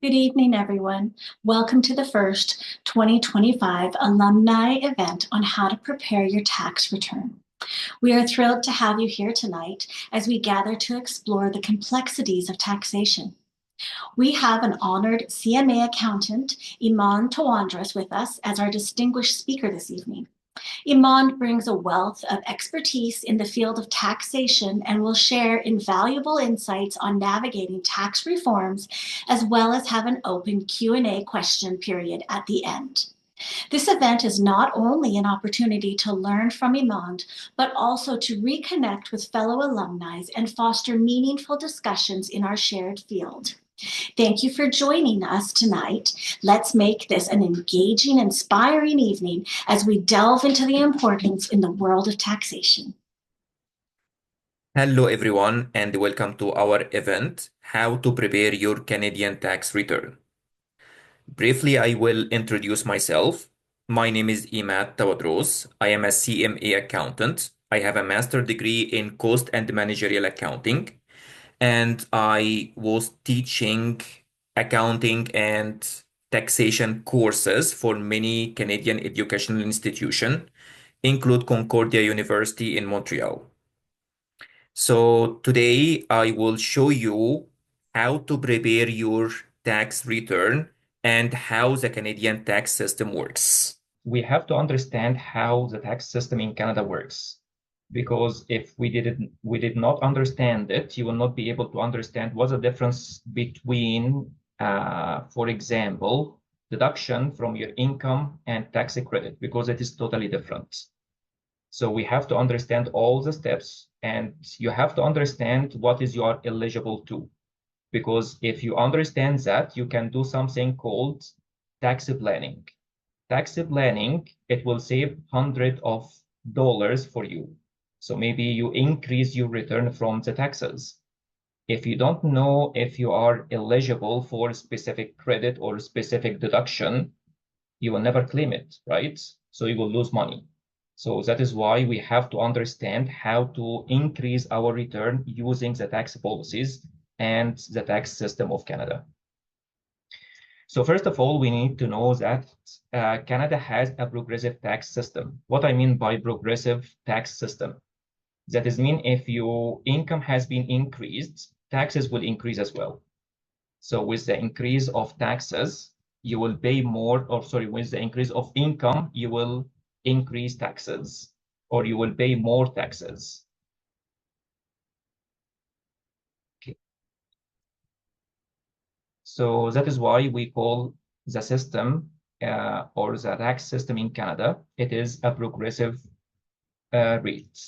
Good evening, everyone. Welcome to the first 2025 Alumni event on how to prepare your tax return. We are thrilled to have you here tonight as we gather to explore the complexities of taxation. We have an honored CMA accountant, Emad Tawadrous, with us as our distinguished speaker this evening. Emad brings a wealth of expertise in the field of taxation and will share invaluable insights on navigating tax reforms, as well as have an open Q&A question period at the end. This event is not only an opportunity to learn from Emad, but also to reconnect with fellow alumni and foster meaningful discussions in our shared field. Thank you for joining us tonight. Let's make this an engaging, inspiring evening as we delve into the importance in the world of taxation. Hello, everyone, and welcome to our event, How to Prepare Your Canadian Tax Return. Briefly, I will introduce myself. My name is Emad Tawadrous. I am a CMA accountant. I have a master's degree in cost and managerial accounting, and I was teaching accounting and taxation courses for many Canadian educational institutions, include Concordia University in Montreal. So today I will show you how to prepare your tax return and how the Canadian tax system works. We have to understand how the tax system in Canada works, because if we did not understand it, you will not be able to understand what's the difference between, for example, deduction from your income and tax credit, because it is totally different. So we have to understand all the steps, and you have to understand what is you are eligible to. Because if you understand that, you can do something called tax planning. Tax planning, it will save hundreds of dollars for you. So maybe you increase your return from the taxes. If you don't know if you are eligible for specific credit or specific deduction, you will never claim it, right? So you will lose money. So that is why we have to understand how to increase our return using the tax policies and the tax system of Canada. So first of all, we need to know that Canada has a progressive tax system. What I mean by progressive tax system, that is mean if your income has been increased, taxes will increase as well. So with the increase of taxes, you will pay more, or sorry, with the increase of income, you will increase taxes, or you will pay more taxes. Okay. So that is why we call the system or the tax system in Canada, it is a progressive rate.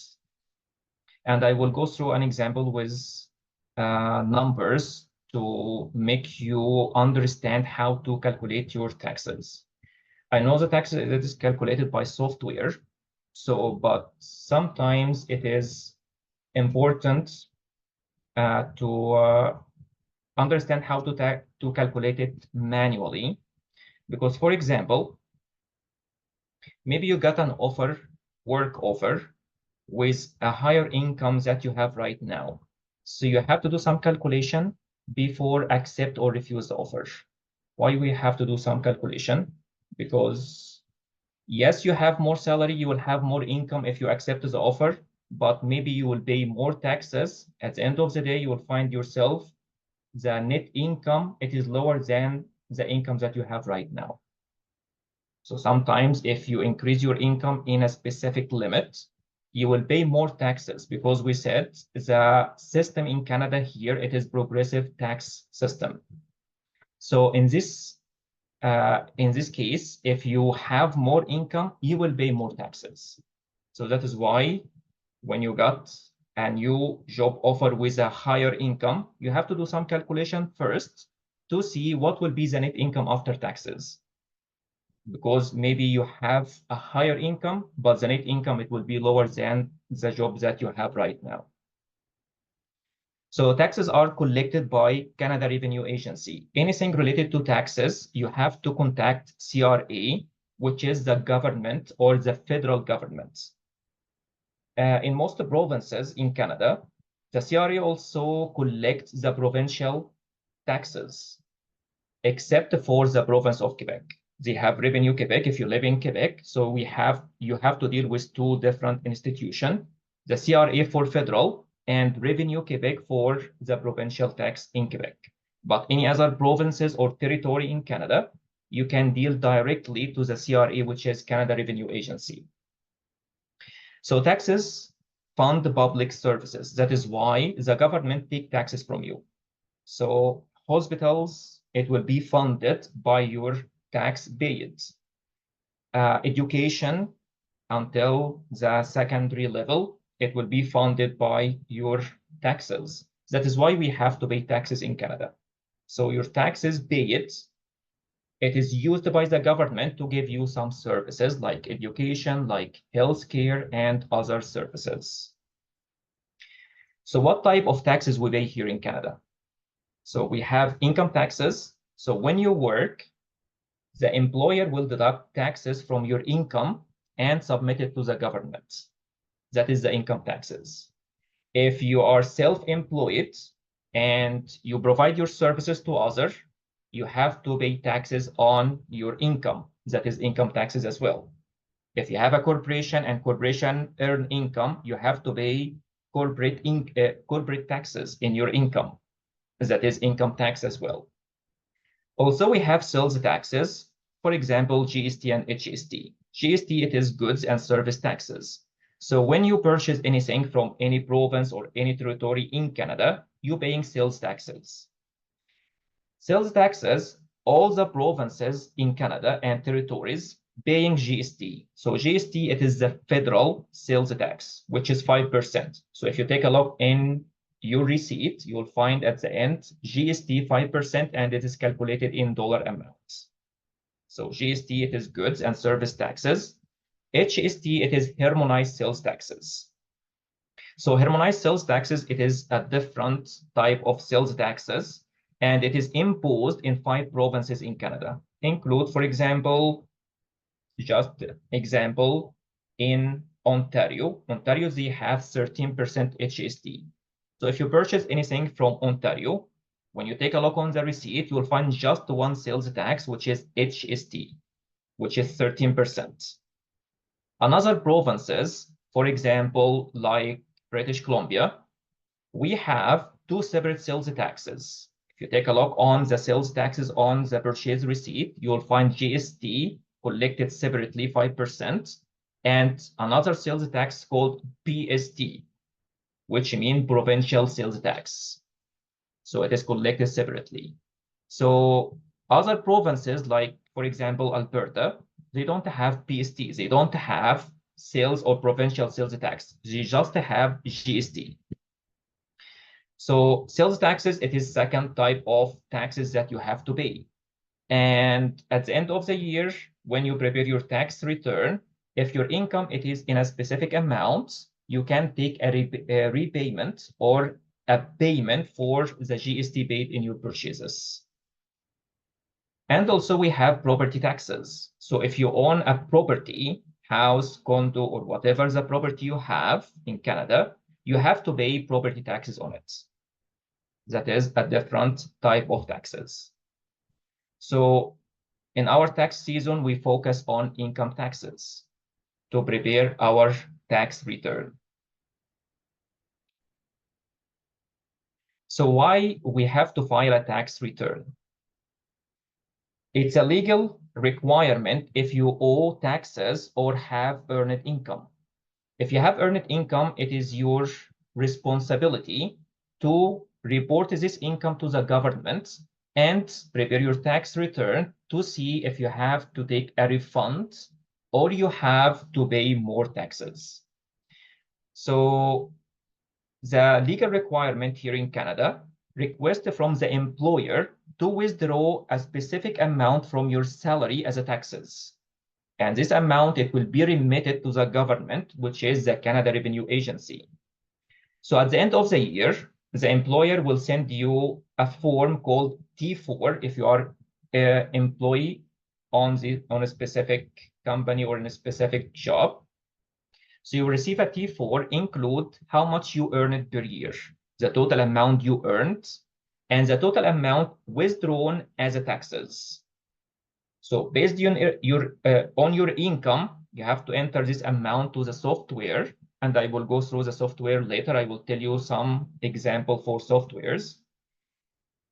And I will go through an example with numbers to make you understand how to calculate your taxes. I know the tax that is calculated by software, but sometimes it is important to understand how to calculate it manually. Because, for example, maybe you got an offer, work offer, with a higher income that you have right now. So you have to do some calculation before accept or refuse the offer. Why we have to do some calculation? Because yes, you have more salary, you will have more income if you accept the offer, but maybe you will pay more taxes. At the end of the day, you will find yourself the net income, it is lower than the income that you have right now. So sometimes if you increase your income in a specific limit, you will pay more taxes, because we said the system in Canada here, it is progressive tax system. So in this case, if you have more income, you will pay more taxes. So that is why when you got a new job offer with a higher income, you have to do some calculation first to see what will be the net income after taxes. Because maybe you have a higher income, but the net income, it will be lower than the job that you have right now. So taxes are collected by Canada Revenue Agency. Anything related to taxes, you have to contact CRA, which is the government or the federal government. In most provinces in Canada, the CRA also collects the provincial taxes. except for the province of Quebec. They have Revenue Quebec if you live in Quebec. So you have to deal with two different institutions, the CRA for federal and Revenue Quebec for the provincial tax in Quebec. But any other provinces or territory in Canada, you can deal directly to the CRA, which is Canada Revenue Agency. So taxes fund the public services. That is why the government takes taxes from you. So hospitals, it will be funded by your tax paid. Education until the secondary level, it will be funded by your taxes. That is why we have to pay taxes in Canada. So your taxes paid, it is used by the government to give you some services like education, like healthcare, and other services. So what type of taxes we pay here in Canada? So we have income taxes. So when you work, the employer will deduct taxes from your income and submit it to the government. That is the income taxes. If you are self-employed and you provide your services to others, you have to pay taxes on your income. That is income taxes as well. If you have a corporation and corporation earn income, you have to pay corporate taxes in your income. That is income tax as well. Also, we have sales taxes, for example, GST and HST. GST, it is goods and service taxes. So when you purchase anything from any province or any territory in Canada, you're paying sales taxes. Sales taxes, all the provinces in Canada and territories paying GST. So GST, it is the federal sales tax, which is 5%. So if you take a look in your receipt, you'll find at the end GST 5%, and it is calculated in dollar amounts. So GST, it is goods and service taxes. HST, it is harmonized sales taxes. So harmonized sales taxes, it is a different type of sales taxes, and it is imposed in 5 provinces in Canada. Include, for example, just example, in Ontario. Ontario, they have 13% HST. So if you purchase anything from Ontario, when you take a look on the receipt, you'll find just one sales tax, which is HST, which is 13%. Another provinces, for example, like British Columbia, we have 2 separate sales taxes. If you take a look on the sales taxes on the purchase receipt, you'll find GST collected separately 5%, and another sales tax called PST, which means provincial sales tax. So it is collected separately. So other provinces, like, for example, Alberta, they don't have PST. They don't have sales or provincial sales tax. They just have GST. So sales taxes, it is second type of taxes that you have to pay. And at the end of the year, when you prepare your tax return, if your income it is in a specific amount, you can take a repayment or a payment for the GST paid in your purchases. And also we have property taxes. So if you own a property, house, condo, or whatever the property you have in Canada, you have to pay property taxes on it. That is a different type of taxes. So in our tax season, we focus on income taxes to prepare our tax return. So why we have to file a tax return? It's a legal requirement if you owe taxes or have earned income. If you have earned income, it is your responsibility to report this income to the government and prepare your tax return to see if you have to take a refund or you have to pay more taxes. So the legal requirement here in Canada request from the employer to withdraw a specific amount from your salary as a taxes. And this amount, it will be remitted to the government, which is the Canada Revenue Agency. So at the end of the year, the employer will send you a form called T4 if you are an employee on a specific company or in a specific job. So you receive a T4, include how much you earned per year, the total amount you earned, and the total amount withdrawn as a taxes. So based on your income, you have to enter this amount to the software, and I will go through the software later. I will tell you some example for softwares.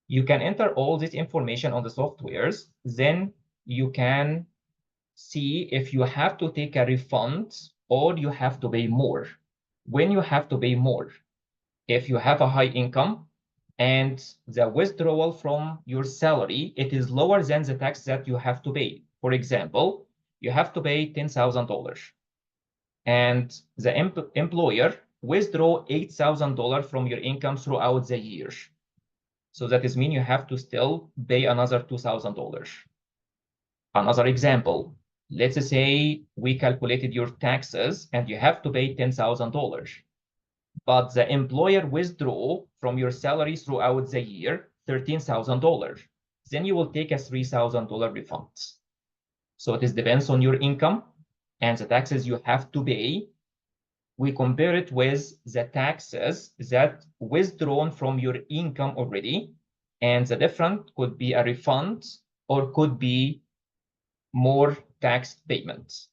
You can enter all this information on the softwares, then you can see if you have to take a refund or you have to pay more. When you have to pay more, if you have a high income and the withdrawal from your salary, it is lower than the tax that you have to pay. For example, you have to pay $10,000 and the employer withdraw $8,000 from your income throughout the year. So that is mean you have to still pay another $2,000. Another example, let's say we calculated your taxes and you have to pay $10,000, but the employer withdraw from your salary throughout the year $13,000. Then you will take a $3,000 refund. So it depends on your income and the taxes you have to pay. We compare it with the taxes that withdrawn from your income already, and the difference could be a refund or could be more tax payments.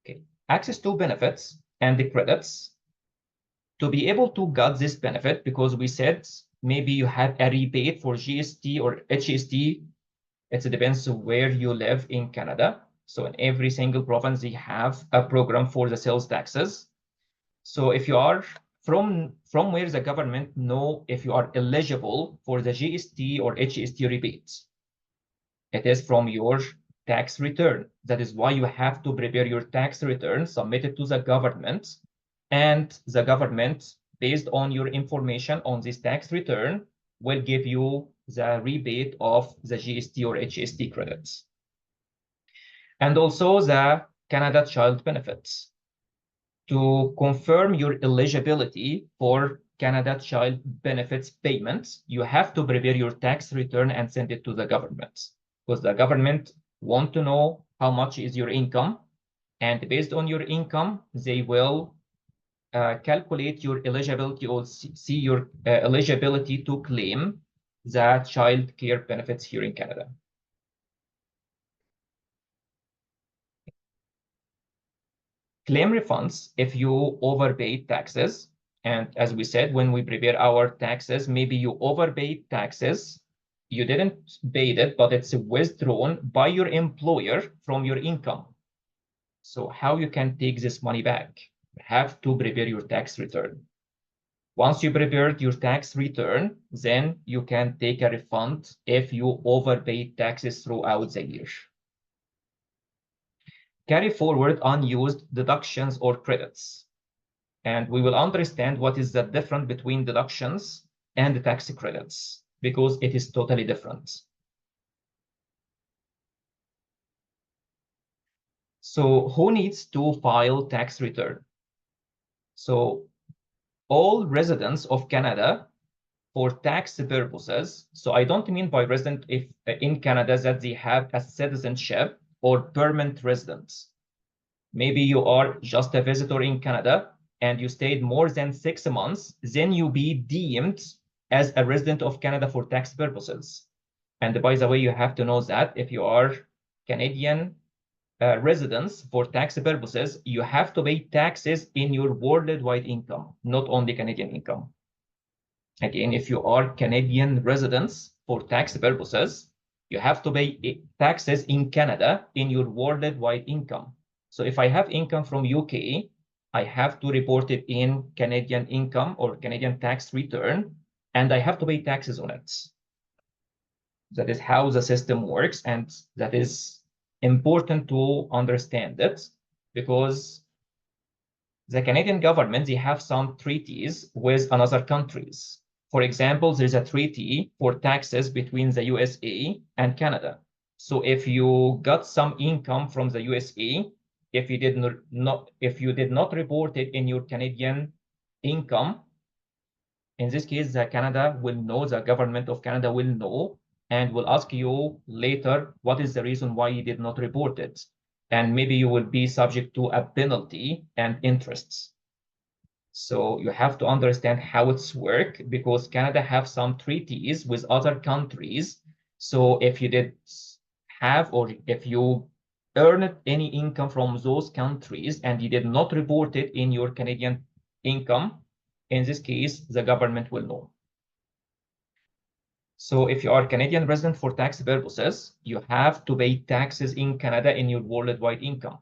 Okay, access to benefits and the credits. To be able to get this benefit, because we said maybe you have a rebate for GST or HST, it depends on where you live in Canada. So in every single province, they have a program for the sales taxes. So if you are from where the government know if you are eligible for the GST or HST rebates, it is from your tax return. That is why you have to prepare your tax return, submit it to the government, and the government, based on your information on this tax return, will give you the rebate of the GST or HST credits. And also the Canada Child Benefits. To confirm your eligibility for Canada Child Benefits payments, you have to prepare your tax return and send it to the government, because the government want to know how much is your income, and based on your income, they will calculate your eligibility or see your eligibility to claim the child care benefits here in Canada. Claim refunds if you overpaid taxes. And as we said, when we prepare our taxes, maybe you overpaid taxes, you didn't pay it, but it's withdrawn by your employer from your income. So how you can take this money back? You have to prepare your tax return. Once you prepared your tax return, then you can take a refund if you overpaid taxes throughout the year. Carry forward unused deductions or credits. And we will understand what is the difference between deductions and the tax credits, because it is totally different. So who needs to file tax return? So all residents of Canada for tax purposes. So I don't mean by resident if in Canada that they have a citizenship or permanent residence. Maybe you are just a visitor in Canada and you stayed more than 6 months, then you be deemed as a resident of Canada for tax purposes. And by the way, you have to know that if you are Canadian residents for tax purposes, you have to pay taxes in your worldwide income, not only Canadian income. Again, if you are Canadian residents for tax purposes, you have to pay taxes in Canada in your worldwide income. So if I have income from UK, I have to report it in Canadian income or Canadian tax return, and I have to pay taxes on it. That is how the system works, and that is important to understand it, because the Canadian government, they have some treaties with other countries. For example, there's a treaty for taxes between the USA and Canada. So if you got some income from the USA, if you did not report it in your Canadian income, in this case, the government of Canada will know and will ask you later what is the reason why you did not report it. And maybe you will be subject to a penalty and interests. So you have to understand how it's work, because Canada have some treaties with other countries. So if you did have, or if you earned any income from those countries and you did not report it in your Canadian income, in this case, the government will know. So if you are a Canadian resident for tax purposes, you have to pay taxes in Canada in your worldwide income.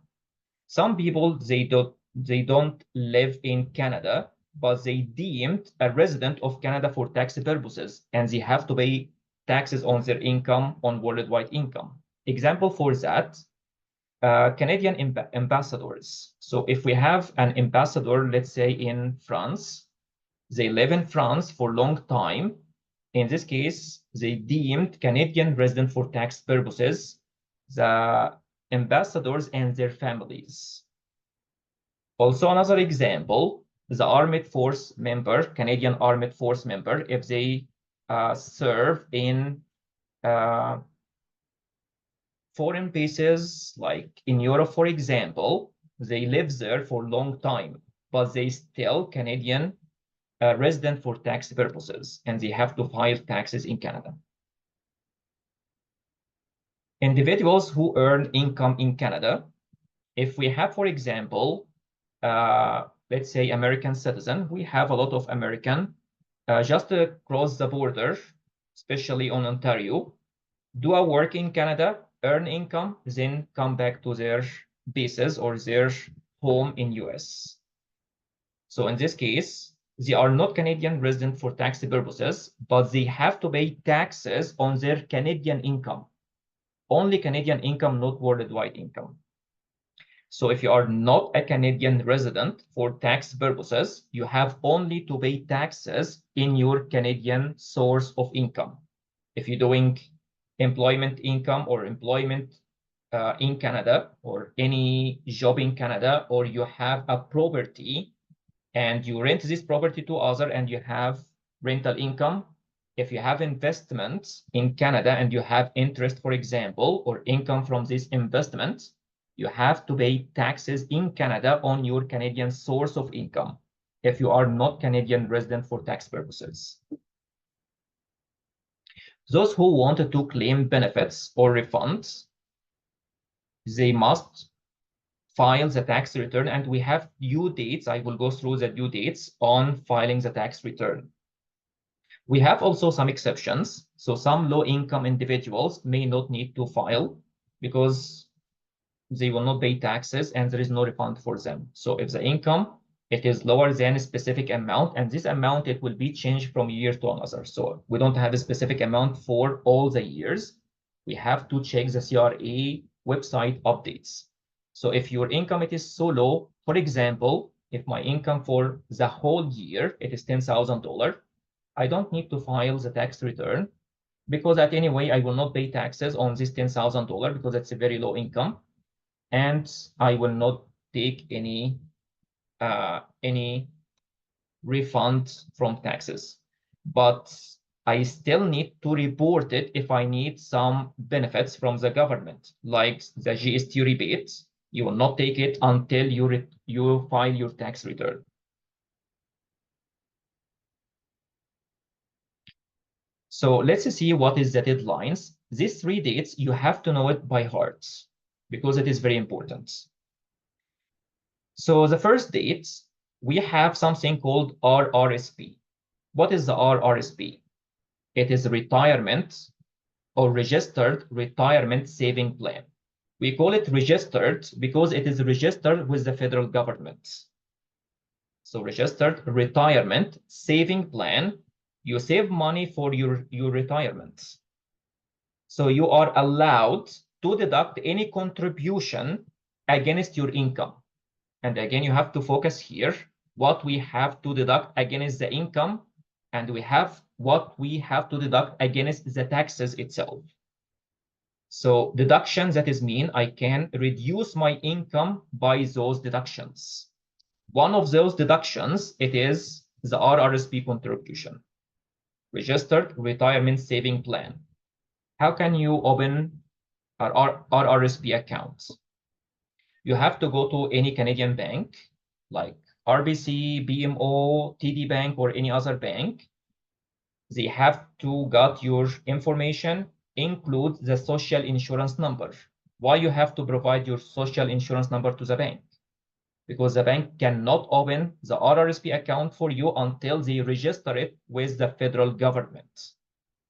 Some people, they don't live in Canada, but they deemed a resident of Canada for tax purposes, and they have to pay taxes on their income, on worldwide income. Example for that, Canadian ambassadors. So if we have an ambassador, let's say in France, they live in France for a long time. In this case, they deemed Canadian resident for tax purposes, the ambassadors and their families. Also, another example, the armed force member, Canadian armed force member, if they serve in foreign bases, like in Europe, for example, they live there for a long time, but they still Canadian resident for tax purposes, and they have to file taxes in Canada. Individuals who earn income in Canada, if we have, for example, let's say American citizen, we have a lot of American just across the border, especially on Ontario, do a work in Canada, earn income, then come back to their bases or their home in US. So in this case, they are not Canadian resident for tax purposes, but they have to pay taxes on their Canadian income. Only Canadian income, not worldwide income. So if you are not a Canadian resident for tax purposes, you have only to pay taxes in your Canadian source of income. If you're doing employment income or employment in Canada, or any job in Canada, or you have a property and you rent this property to other and you have rental income, if you have investments in Canada and you have interest, for example, or income from this investment, you have to pay taxes in Canada on your Canadian source of income if you are not Canadian resident for tax purposes. Those who wanted to claim benefits or refunds, they must file the tax return, and we have due dates. I will go through the due dates on filing the tax return. We have also some exceptions. So some low-income individuals may not need to file because they will not pay taxes and there is no refund for them. So if the income, it is lower than a specific amount, and this amount, it will be changed from year to another. So we don't have a specific amount for all the years. We have to check the CRA website updates. So if your income, it is so low, for example, if my income for the whole year, it is $10,000, I don't need to file the tax return, because at any way, I will not pay taxes on this $10,000 because it's a very low income, and I will not take any refund from taxes. But I still need to report it if I need some benefits from the government, like the GST rebate. You will not take it until you file your tax return. So let's see what is the deadlines. These 3 dates, you have to know it by heart because it is very important. So the first date, we have something called RRSP. What is the RRSP? It is retirement or registered retirement saving plan. We call it registered because it is registered with the federal government. So registered retirement saving plan, you save money for your retirement. So you are allowed to deduct any contribution against your income. And again, you have to focus here what we have to deduct against the income, and we have what we have to deduct against the taxes itself. So deductions, that is mean I can reduce my income by those deductions. One of those deductions, it is the RRSP contribution, Registered Retirement Saving Plan. How can you open an RRSP account? You have to go to any Canadian bank, like RBC, BMO, TD Bank, or any other bank, they have to get your information, include the social insurance number. Why you have to provide your social insurance number to the bank? Because the bank cannot open the RRSP account for you until they register it with the federal government.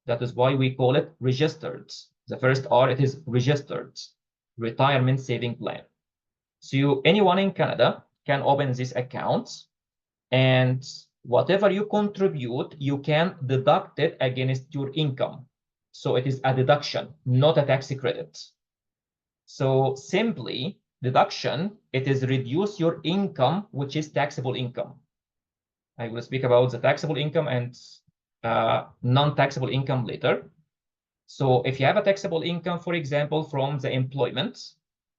That is why we call it registered. The first R, it is registered, retirement saving plan. So anyone in Canada can open this account, and whatever you contribute, you can deduct it against your income. So it is a deduction, not a tax credit. So simply, deduction, it is reduce your income, which is taxable income. I will speak about the taxable income and non-taxable income later. So if you have a taxable income, for example, from the employment,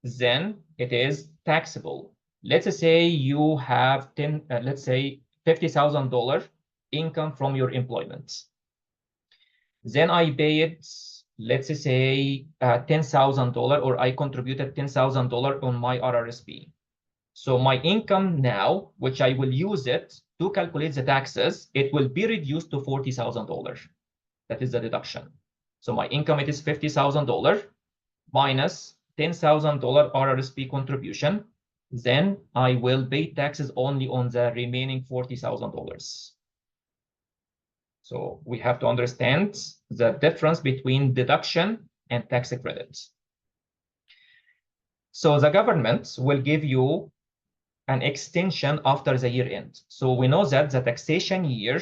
then it is taxable. Let's say you have let's say $50,000 income from your employment. Then I paid, let's say, $10,000, or I contributed $10,000 on my RRSP. So my income now, which I will use it to calculate the taxes, it will be reduced to $40,000. That is the deduction. So my income, it is $50,000 minus $10,000 RRSP contribution. Then I will pay taxes only on the remaining $40,000. So we have to understand the difference between deduction and tax credits. So the government will give you an extension after the year end. So we know that the taxation year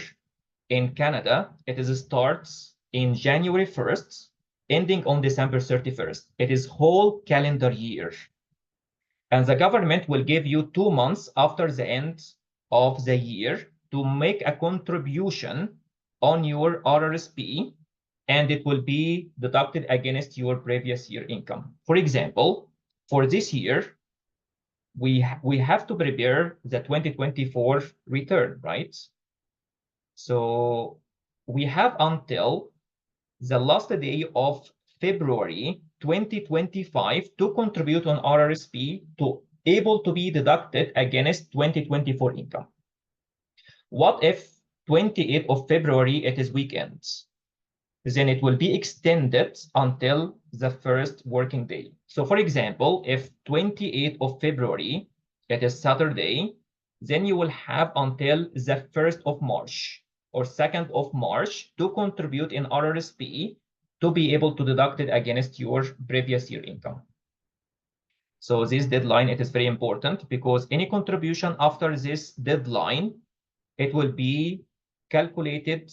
in Canada, it is starts in January 1st, ending on December 31st. It is whole calendar year. And the government will give you 2 months after the end of the year to make a contribution on your RRSP, and it will be deducted against your previous year income. For example, for this year, we have to prepare the 2024 return, right? So we have until the last day of February 2025 to contribute on RRSP to able to be deducted against 2024 income. What if 28th of February it is weekends? Then it will be extended until the first working day. So for example, if 28th of February, it is Saturday, then you will have until the 1st of March or 2nd of March to contribute in RRSP to be able to deduct it against your previous year income. So this deadline, it is very important because any contribution after this deadline, it will be calculated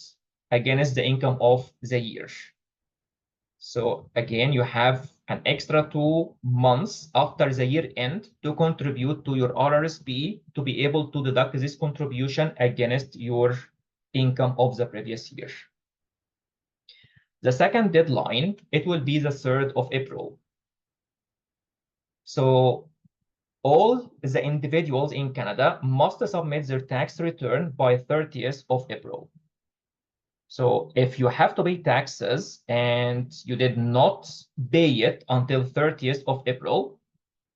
against the income of the year. So again, you have an extra 2 months after the year end to contribute to your RRSP to be able to deduct this contribution against your income of the previous year. The second deadline, it will be the 3rd of April. So all the individuals in Canada must submit their tax return by 30th of April. So if you have to pay taxes and you did not pay it until 30th of April,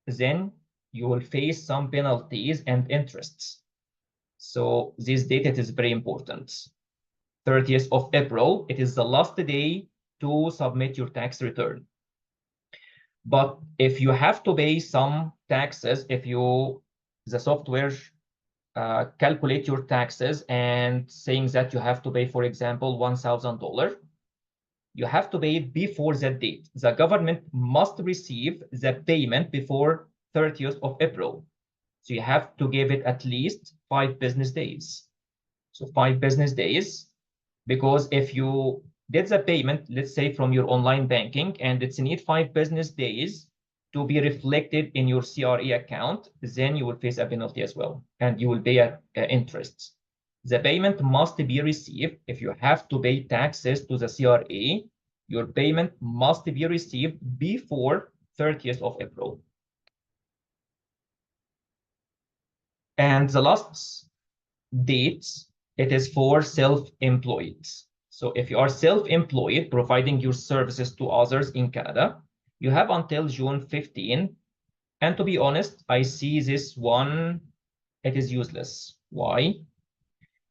then you will face some penalties and interests. So this date, it is very important. 30th of April, it is the last day to submit your tax return. But if you have to pay some taxes, if the software calculate your taxes and saying that you have to pay, for example, $1,000, you have to pay it before that date. The government must receive the payment before 30th of April. So you have to give it at least 5 business days. So 5 business days, because if you did the payment, let's say from your online banking, and it's need 5 business days to be reflected in your CRA account, then you will face a penalty as well, and you will pay interest. The payment must be received. If you have to pay taxes to the CRA, your payment must be received before 30th of April. And the last date, it is for self-employed. So if you are self-employed, providing your services to others in Canada, you have until June 15. And to be honest, I see this one it is useless. Why?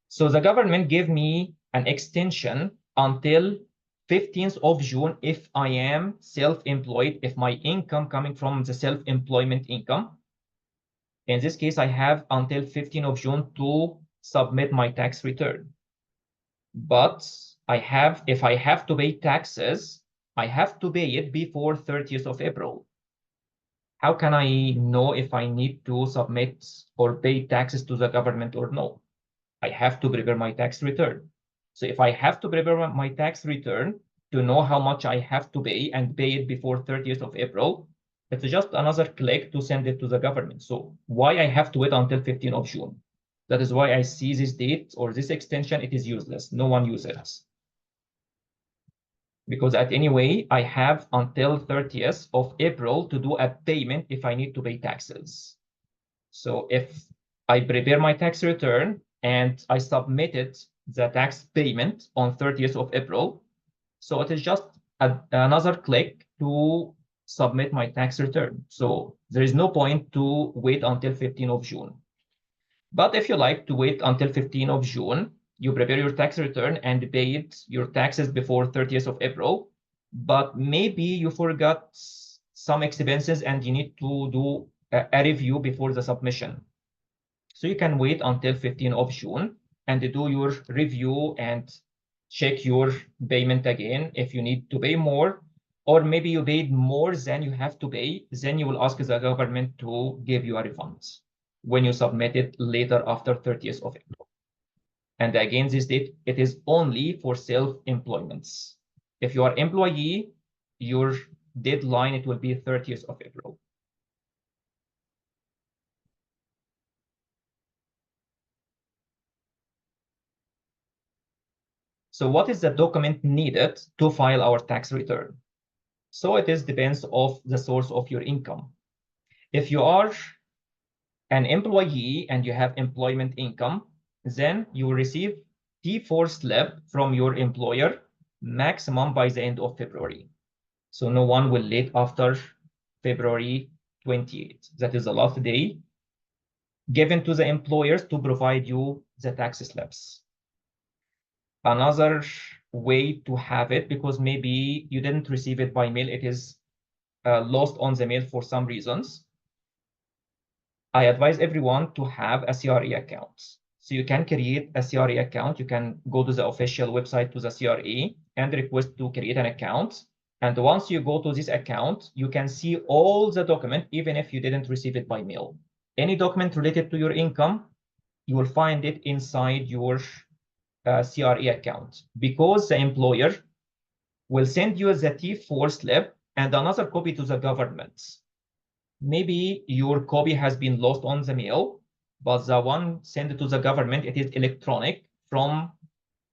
So the government gave me an extension until 15th of June if I am self-employed, if my income coming from the self-employment income. In this case, I have until 15th of June to submit my tax return. But if I have to pay taxes, I have to pay it before 30th of April. How can I know if I need to submit or pay taxes to the government or no? I have to prepare my tax return. So if I have to prepare my tax return to know how much I have to pay and pay it before 30th of April, it's just another click to send it to the government. So why I have to wait until 15th of June? That is why I see this date or this extension, it is useless. No one uses it. Because at any way, I have until 30th of April to do a payment if I need to pay taxes. So if I prepare my tax return and I submitted the tax payment on 30th of April, so it is just another click to submit my tax return. So there is no point to wait until 15th of June. But if you like to wait until 15th of June, you prepare your tax return and pay your taxes before 30th of April, but maybe you forgot some expenses and you need to do a review before the submission. So you can wait until 15th of June and do your review and check your payment again if you need to pay more, or maybe you paid more than you have to pay, then you will ask the government to give you a refund when you submit it later after 30th of April. And again, this date, it is only for self-employments. If you are employee, your deadline, it will be 30th of April. So what is the document needed to file our tax return? So it depends of the source of your income. If you are an employee and you have employment income, then you will receive T4 slip from your employer maximum by the end of February. So no one will late after February 28th. That is the last day given to the employers to provide you the tax slips. Another way to have it, because maybe you didn't receive it by mail, it is lost on the mail for some reasons, I advise everyone to have a CRA account. So you can create a CRA account. You can go to the official website to the CRA and request to create an account. And once you go to this account, you can see all the document, even if you didn't receive it by mail. Any document related to your income, you will find it inside your CRA account, because the employer will send you the T4 slip and another copy to the government. Maybe your copy has been lost on the mail, but the one sent to the government, it is electronic from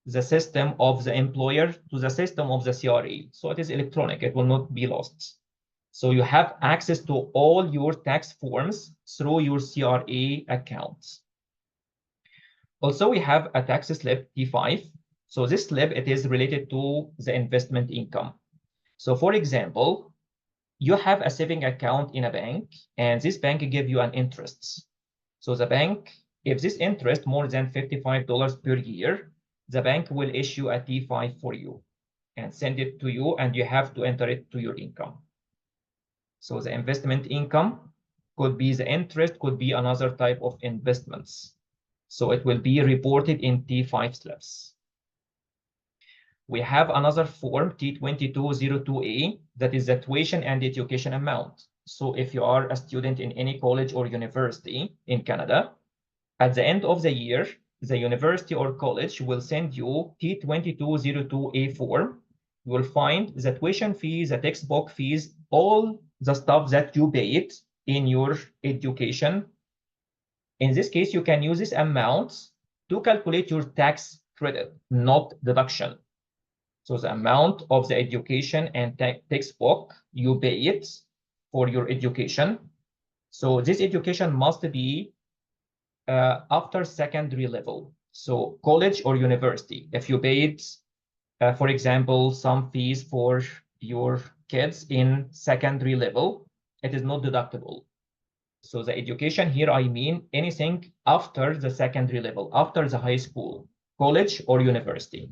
the system of the employer to the system of the CRA. So it is electronic, it will not be lost. So you have access to all your tax forms through your CRA accounts. Also, we have a tax slip T5. So this slip, it is related to the investment income. So for example, you have a saving account in a bank, and this bank give you an interest. So the bank, if this interest more than $55 per year, the bank will issue a T5 for you and send it to you, and you have to enter it to your income. So the investment income could be the interest, could be another type of investments. So it will be reported in T5 slips. We have another form, T2202A, that is the tuition and education amount. So if you are a student in any college or university in Canada, at the end of the year, the university or college will send you T2202A form. You will find the tuition fees, the textbook fees, all the stuff that you paid in your education. In this case, you can use this amount to calculate your tax credit, not deduction. So the amount of the education and textbook, you pay it for your education. So this education must be after secondary level. So college or university, if you paid, for example, some fees for your kids in secondary level, it is not deductible. So the education here, I mean anything after the secondary level, after the high school, college, or university.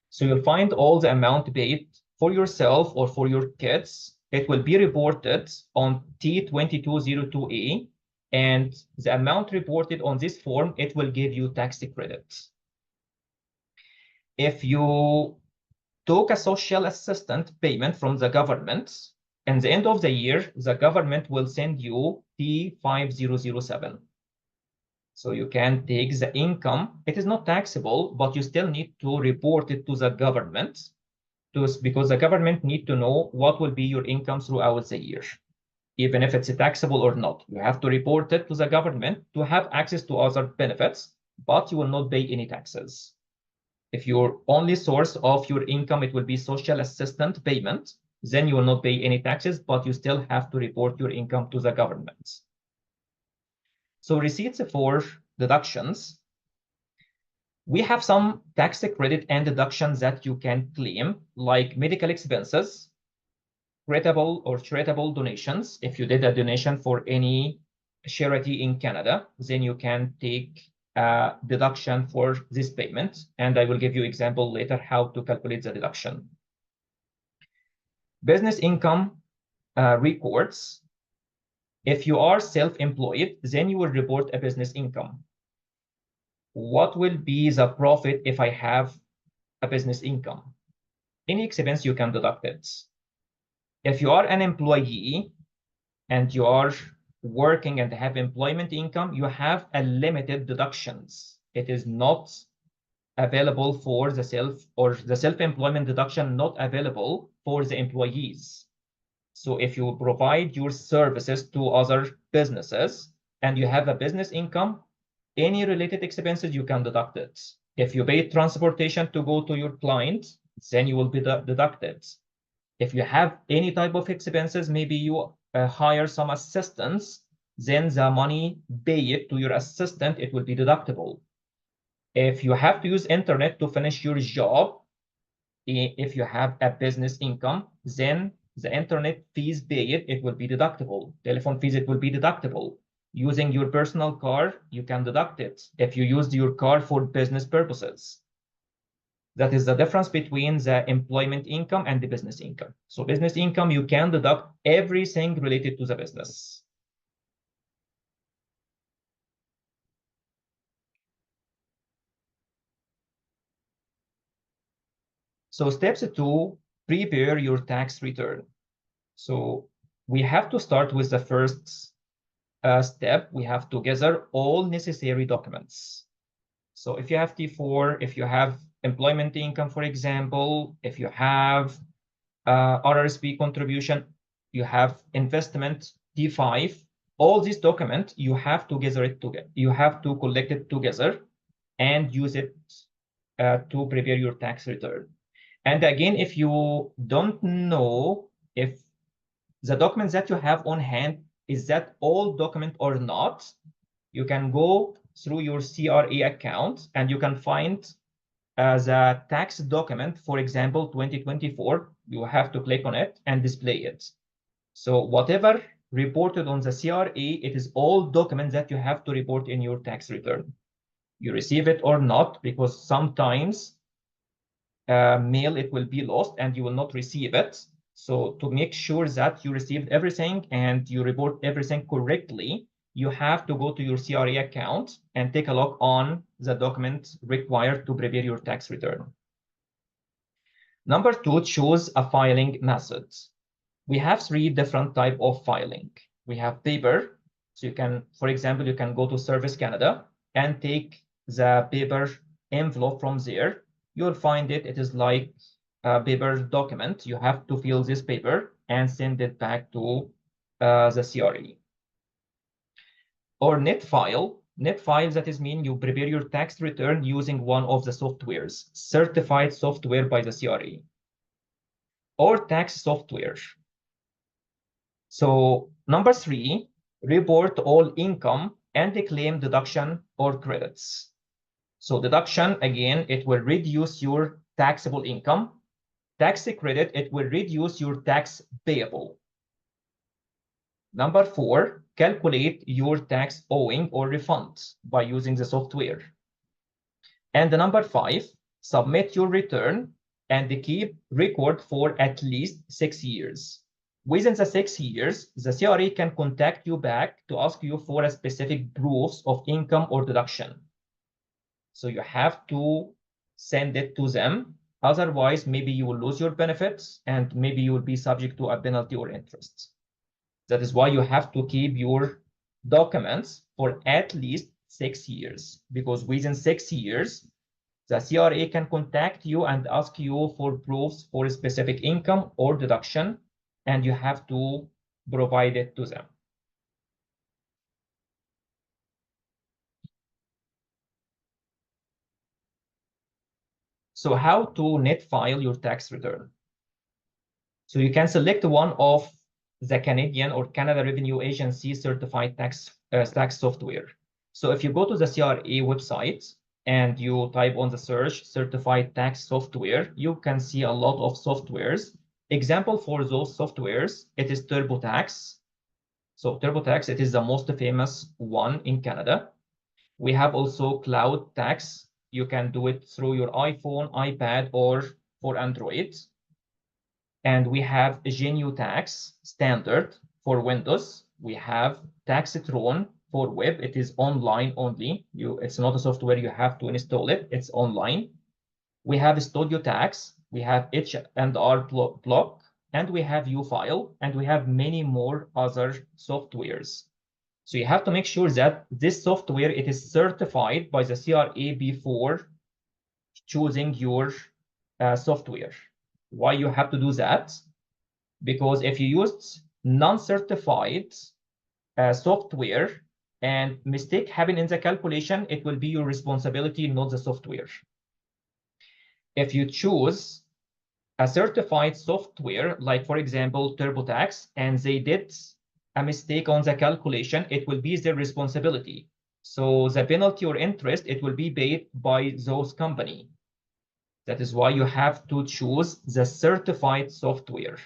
So you'll find all the amount paid for yourself or for your kids. It will be reported on T2202A, and the amount reported on this form, it will give you tax credits. If you took a social assistance payment from the government, at the end of the year, the government will send you T5007. So you can take the income. It is not taxable, but you still need to report it to the government because the government need to know what will be your income throughout the year. Even if it's taxable or not, you have to report it to the government to have access to other benefits, but you will not pay any taxes. If your only source of your income, it will be social assistance payment, then you will not pay any taxes, but you still have to report your income to the government. So receipts for deductions. We have some tax credit and deductions that you can claim, like medical expenses, charitable donations. If you did a donation for any charity in Canada, then you can take a deduction for this payment. And I will give you example later how to calculate the deduction. Business income records. If you are self-employed, then you will report a business income. What will be the profit if I have a business income? Any expense you can deduct it. If you are an employee and you are working and have employment income, you have a limited deductions. It is not available for the self-employment deduction not available for the employees. So if you provide your services to other businesses and you have a business income, any related expenses you can deduct it. If you pay transportation to go to your client, then you will be deducted. If you have any type of expenses, maybe you hire some assistants, then the money paid to your assistant, it will be deductible. If you have to use internet to finish your job, if you have a business income, then the internet fees paid, it will be deductible. Telephone fees, it will be deductible. Using your personal car, you can deduct it if you used your car for business purposes. That is the difference between the employment income and the business income. So business income, you can deduct everything related to the business. So steps to prepare your tax return. So we have to start with the first step. We have to gather all necessary documents. So if you have T4, if you have employment income, for example, if you have RRSP contribution, you have investment T5, all these documents, you have to gather it together. You have to collect it together and use it to prepare your tax return. And again, if you don't know if the documents that you have on hand, is that all document or not, you can go through your CRA account and you can find the tax document, for example, 2024, you have to click on it and display it. So whatever reported on the CRA, it is all documents that you have to report in your tax return. You receive it or not, because sometimes mail, it will be lost and you will not receive it. So to make sure that you received everything and you report everything correctly, you have to go to your CRA account and take a look on the document required to prepare your tax return. Number 2, choose a filing method. We have 3 different types of filing. We have paper. So you can, for example, you can go to Service Canada and take the paper envelope from there. You'll find it. It is like a paper document. You have to fill this paper and send it back to the CRE. Or net file. Net file, that is mean you prepare your tax return using one of the softwares, certified software by the CRE. Or tax software. So number 3, report all income and claim deduction or credits. So deduction, again, it will reduce your taxable income. Tax credit, it will reduce your tax payable. Number 4, calculate your tax owing or refund by using the software. And the number 5, submit your return and keep record for at least 6 years. Within the 6 years, the CRA can contact you back to ask you for a specific proofs of income or deduction. So you have to send it to them. Otherwise, maybe you will lose your benefits and maybe you will be subject to a penalty or interest. That is why you have to keep your documents for at least 6 years, because within 6 years, the CRA can contact you and ask you for proofs for a specific income or deduction, and you have to provide it to them. So how to net file your tax return? So you can select one of the Canadian or Canada Revenue Agency certified tax software. So if you go to the CRA website and you type on the search certified tax software, you can see a lot of softwares. Example for those softwares, it is TurboTax. So TurboTax, it is the most famous one in Canada. We have also Cloud Tax. You can do it through your iPhone, iPad, or for Android. And we have GenuTax standard for Windows. We have Taxitron for web. It is online only. It's not a software you have to install it. It's online. We have Studio Tax. We have H&R Block, and we have UFile, and we have many more other softwares. So you have to make sure that this software, it is certified by the CRA before choosing your software. Why you have to do that? Because if you use non-certified software and mistake happen in the calculation, it will be your responsibility, not the software. If you choose a certified software, like for example, TurboTax, and they did a mistake on the calculation, it will be their responsibility. So the penalty or interest, it will be paid by those company. That is why you have to choose the certified software.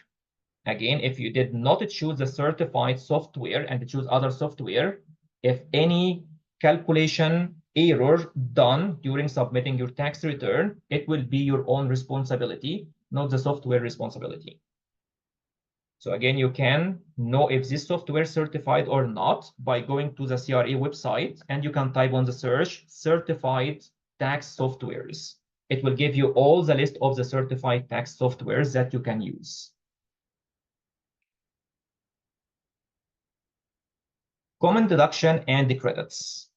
Again, if you did not choose the certified software and choose other software, if any calculation error done during submitting your tax return, it will be your own responsibility, not the software responsibility. So again, you can know if this software is certified or not by going to the CRA website, and you can type on the search certified tax softwares. It will give you all the list of the certified tax softwares that you can use. Common deduction and the credits.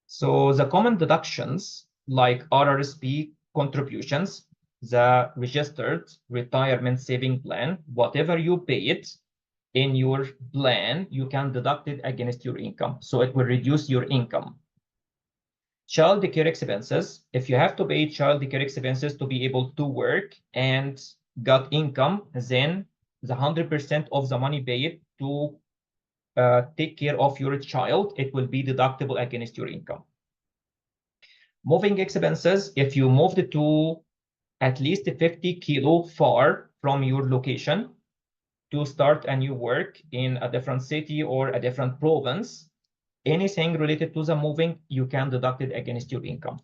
So the common deductions like RRSP contributions, the registered retirement saving plan, whatever you paid in your plan, you can deduct it against your income. So it will reduce your income. Child care expenses, if you have to pay child care expenses to be able to work and got income, then the 100% of the money paid to take care of your child, it will be deductible against your income. Moving expenses, if you moved to at least 50 kilo far from your location to start a new work in a different city or a different province, anything related to the moving, you can deduct it against your income.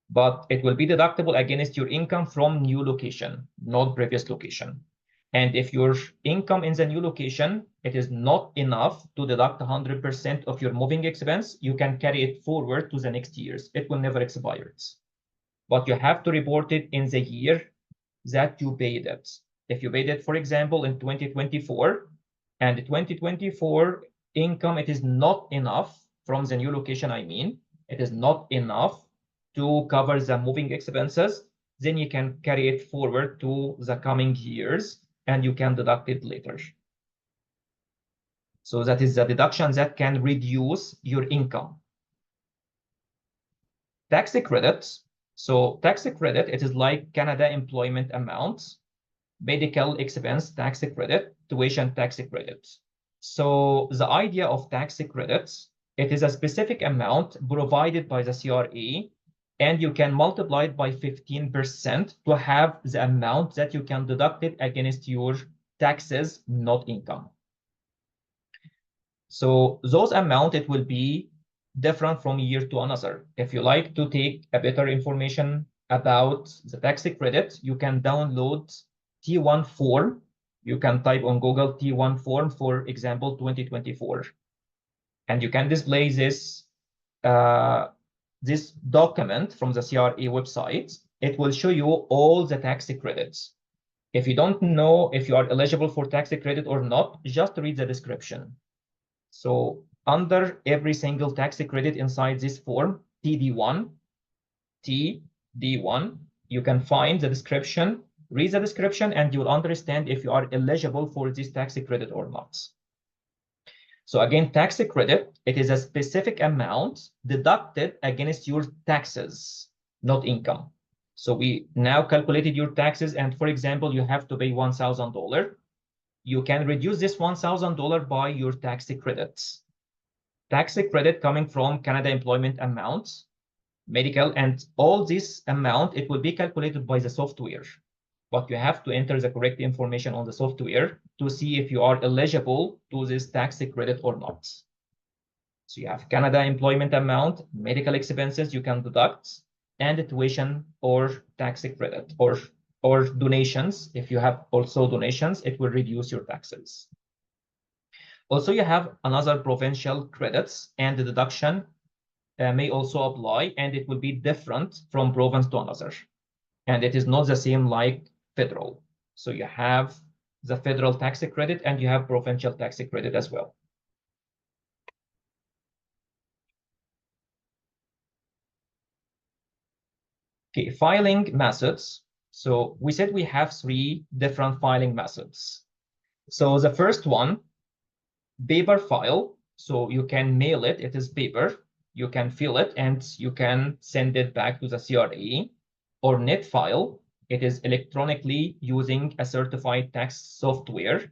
But it will be deductible against your income from new location, not previous location. And if your income in the new location, it is not enough to deduct 100% of your moving expense, you can carry it forward to the next years. It will never expire. But you have to report it in the year that you paid it. If you paid it, for example, in 2024, and 2024 income, it is not enough from the new location, it is not enough to cover the moving expenses, then you can carry it forward to the coming years and you can deduct it later. So that is the deduction that can reduce your income. Tax credit. So tax credit, it is like Canada employment amount, medical expense tax credit, tuition tax credit. So the idea of tax credits, it is a specific amount provided by the CRA, and you can multiply it by 15% to have the amount that you can deduct it against your taxes, not income. So those amount, it will be different from year to another. If you like to take a better information about the tax credit, you can download T1 form. You can type on Google T1 form, for example, 2024. And you can display this document from the CRA website. It will show you all the tax credits. If you don't know if you are eligible for tax credit or not, just read the description. So under every single tax credit inside this form, TD1, TD1, you can find the description, read the description, and you'll understand if you are eligible for this tax credit or not. So again, tax credit, it is a specific amount deducted against your taxes, not income. So we now calculated your taxes, and for example, you have to pay $1,000. You can reduce this $1,000 by your tax credits. Tax credit coming from Canada employment amounts, medical, and all this amount, it will be calculated by the software. But you have to enter the correct information on the software to see if you are eligible to this tax credit or not. So you have Canada employment amount, medical expenses you can deduct, and tuition or tax credit or donations. If you have also donations, it will reduce your taxes. Also, you have another provincial credits, and the deduction may also apply, and it will be different from province to another. And it is not the same like federal. So you have the federal tax credit and you have provincial tax credit as well. Okay, filing methods. So we said we have 3 different filing methods. So the first one, paper file. So you can mail it, it is paper. You can fill it and you can send it back to the CRA. Or net file, it is electronically using a certified tax software.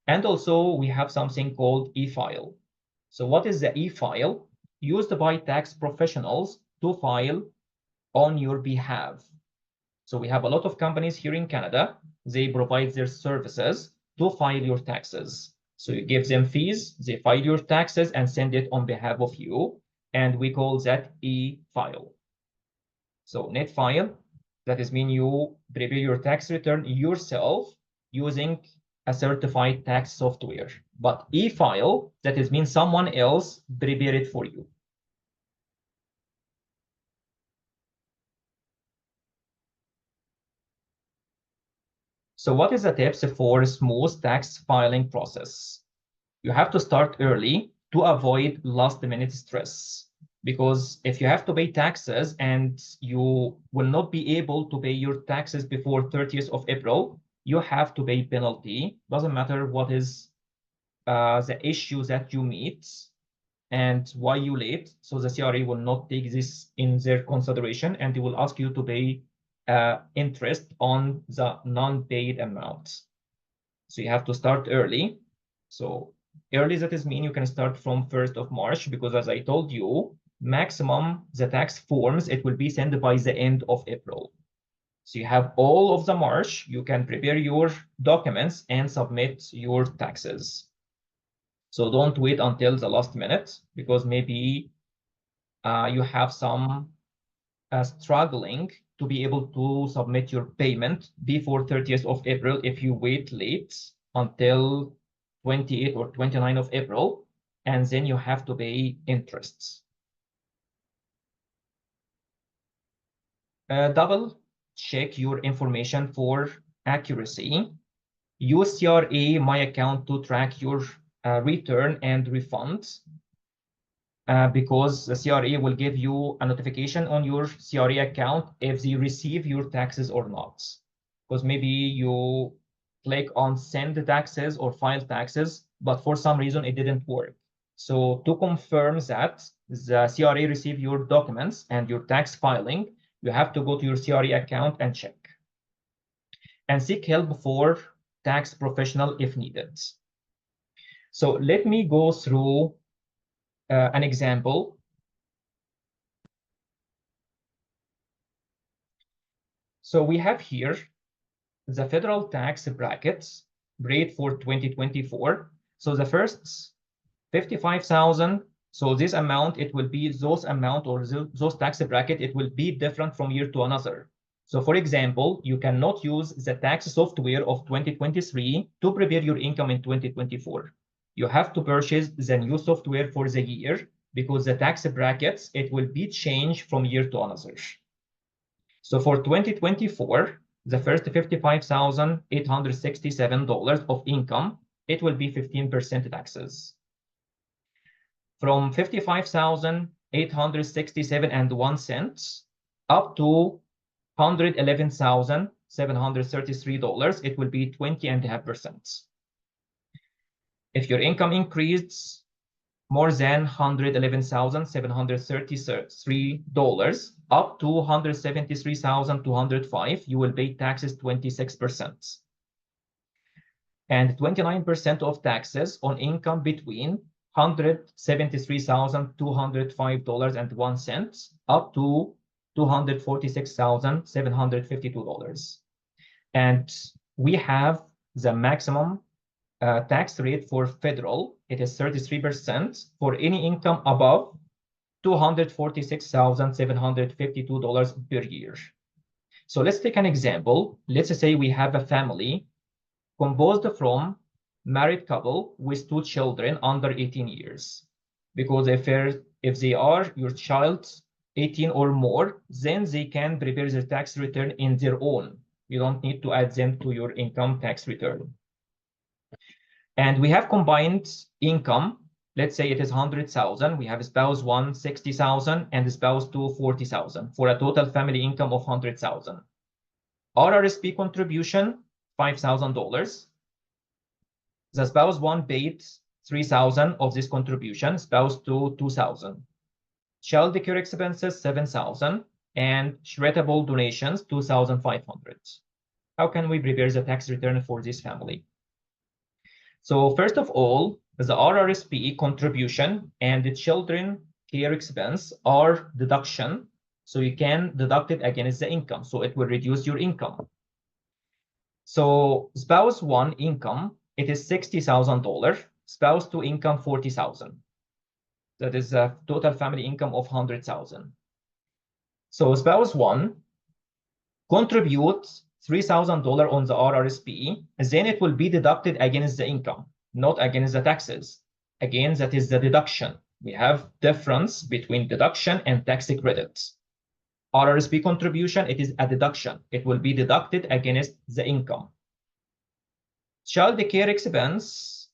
And also we have something called e-file. So what is the e-file? Used by tax professionals to file on your behalf. So we have a lot of companies here in Canada. They provide their services to file your taxes. So you give them fees, they file your taxes and send it on behalf of you. And we call that e-file. So net file, that is mean you prepare your tax return yourself using a certified tax software. But e-file, that is mean someone else prepare it for you. So what is the tips for smooth tax filing process? You have to start early to avoid last-minute stress. Because if you have to pay taxes and you will not be able to pay your taxes before 30th of April, you have to pay penalty. Doesn't matter what is the issue that you meet and why you late. So the CRA will not take this in their consideration and they will ask you to pay interest on the non-paid amount. So you have to start early. So early, that is mean you can start from 1st of March, because as I told you, maximum the tax forms, it will be sent by the end of April. So you have all of the March, you can prepare your documents and submit your taxes. So don't wait until the last minute, because maybe you have some struggling to be able to submit your payment before 30th of April if you wait late until 28th or 29th of April, and then you have to pay interests. Double check your information for accuracy. Use CRA My Account to track your return and refunds. Because the CRA will give you a notification on your CRA account if they receive your taxes or not. Because maybe you click on send taxes or file taxes, but for some reason it didn't work. So to confirm that the CRA received your documents and your tax filing, you have to go to your CRA account and check. And seek help for tax professional if needed. So let me go through an example. So we have here the federal tax brackets rate for 2024. So the first 55,000. So this amount, it will be those amount or those tax bracket, it will be different from year to another. So for example, you cannot use the tax software of 2023 to prepare your income in 2024. You have to purchase the new software for the year because the tax brackets, it will be changed from year to another. So for 2024, the first $55,867 of income, it will be 15% taxes. From 55,867 and 1 cent up to $111,733, it will be 20.5%. If your income increased more than $111,733 up to $173,205, you will pay taxes 26%. And 29% of taxes on income between $173,205.01 up to $246,752. And we have the maximum tax rate for federal. It is 33% for any income above $246,752 per year. So let's take an example. Let's say we have a family composed from married couple with 2 children under 18 years. Because if they are your child 18 or more, then they can prepare their tax return in their own. You don't need to add them to your income tax return. And we have combined income. Let's say it is 100,000. We have spouse 1 60,000 and spouse 2 40,000 for a total family income of 100,000. RRSP contribution $5,000. The spouse 1 paid 3,000 of this contribution. Spouse 2 2,000. Child care expenses 7,000 and charitable donations 2,500. How can we prepare the tax return for this family? So first of all, the RRSP contribution and the children care expense are deduction. So you can deduct it against the income. So it will reduce your income. So spouse 1 income, it is $60,000. Spouse 2 income 40,000. That is a total family income of 100,000. So spouse 1 contributes $3,000 on the RRSP, then it will be deducted against the income, not against the taxes. Again, that is the deduction. We have difference between deduction and tax credits. RRSP contribution, it is a deduction. It will be deducted against the income. Child care expense,